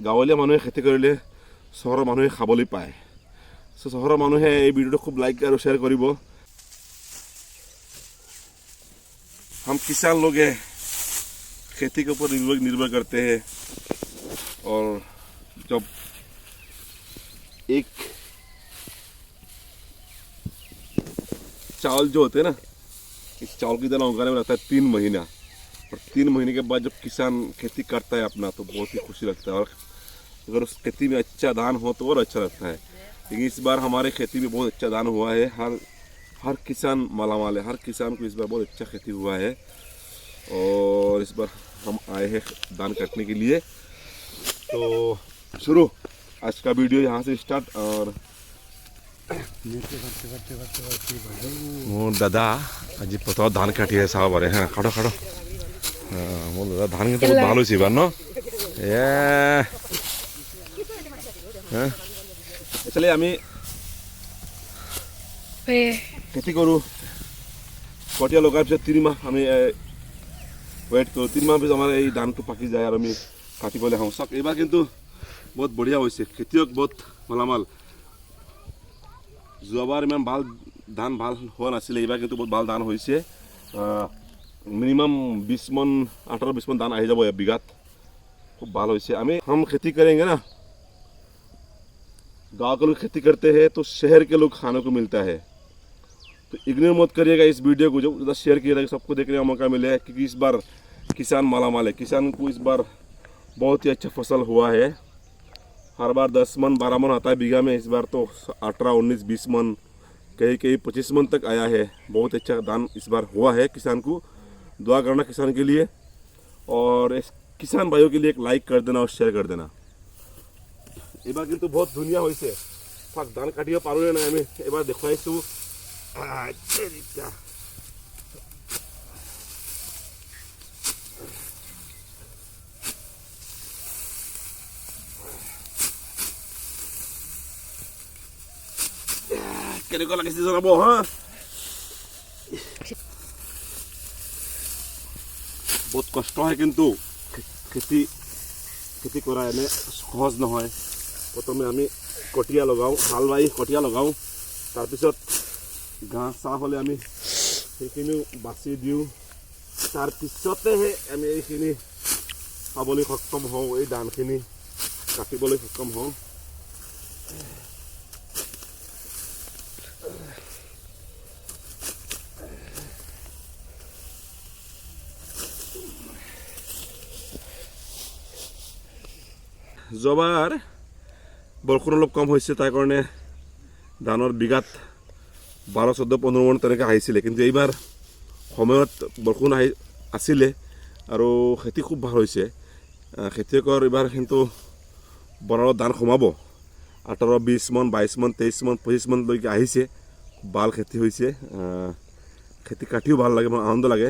গাঁৱলীয়া মানুহে খেতি কৰিলে চহৰৰ মানুহে খাবলৈ পায়। চ' চহৰৰ মানুহে এই ভিডিঅ'টো খুব লাইক আৰু শ্বেয়াৰ কৰিব। हम किसान लोग हैं, खेती के ऊपर निर्भर करते हैं। और जब एक चावल जो होते हैं ना, इस चावल की दाना उगाने में लगता है 3 महीना। और 3 महीने के बाद जब किसान खेती करता है अपना, तो बहुत ही खुशी लगता है। और अगर उस खेती में अच्छा धान हो तो और अच्छा लगता है। लेकिन इस बार हमारे खेती में बहुत अच्छा धान हुआ है। हर किसान मालामाल है, हर किसान को इस बार बहुत अच्छा खेती हुआ है। और इस बार हम आए हैं धान काटने के लिए। तो शुरू आज का वीडियो यहाँ से स्टार्ट। और दादा आज पता धान काटी है साहब। अरे हाँ खड़ो खड़ो। हाँ वो दादा धान के तो भालो सी बार न चलिए आमी खेती करूँ। कटिया लगार पिछत 3 माह आमी वेट करूँ। 3 माह पिछत हमारे ये धान तो पाकी जाए और आमी काटिबले हाँ सक। एबार किन्तु बहुत बढ़िया होइसे, खेतियक बहुत मालामाल। जोबार इमान ভাল धान ভাল हुआ नाছিলে, एबार किन्तु बहुत ভাল धान होइसे। मिनिमम 20 मन 18-20 मन धान आ जाब बिघात, खूब ভাল होइसे। हम खेती करेंगे ना, गाँव के लोग खेती करते हैं तो शहर के लोग खाने को मिलता है। तो इग्नोर मत करिएगा इस वीडियो को, जो ज़्यादा शेयर किया ताकि सबको देखने का मौका मिले। क्योंकि इस बार किसान मालामाल है। किसान को इस बार बहुत ही अच्छा फसल हुआ है। हर बार 10 मन 12 मन आता है बीघा में, इस बार तो 18, 19, 20 मन, कहीं 25 मन तक आया है। बहुत अच्छा धान इस बार हुआ है। किसान को दुआ करना किसान के लिए, और इस किसान भाइयों के लिए एक लाइक कर देना और शेयर कर देना। एबार किन्तु बहुत धुनिया होइसे। फाक धान काटिब पारोने ना आमी एबार देखुवाइछु। কেনেকুৱা লাগিছে জনাব হা। বহুত কষ্ট হয় কিন্তু খেতি কৰা এনে সহজ নহয়। প্ৰথমে আমি কটীয়া লগাওঁ, হাল বাই কটীয়া লগাওঁ। তাৰপিছত ঘাঁহ চাহ হ'লে আমি সেইখিনিও বাছি দিওঁ। তাৰপিছতেহে আমি এইখিনি পাবলৈ সক্ষম হওঁ, এই ধানখিনি কাটিবলৈ সক্ষম হওঁ। যোৱাবাৰ বৰষুণ অলপ কম হৈছে, তাৰ কাৰণে ধানৰ বিঘাত 12, 14, 15 মন তেনেকৈ আহিছিলে। কিন্তু এইবাৰ সময়ত বৰষুণ আছিলে আৰু খেতি খুব ভাল হৈছে। খেতিয়কৰ এইবাৰ কিন্তু বৰালত ধান সোমাব। 18, 20 মন, 22 মন, 23 মন, 25 মনলৈকে আহিছে। খুব ভাল খেতি হৈছে। খেতি কাটিও ভাল লাগে, আনন্দ লাগে।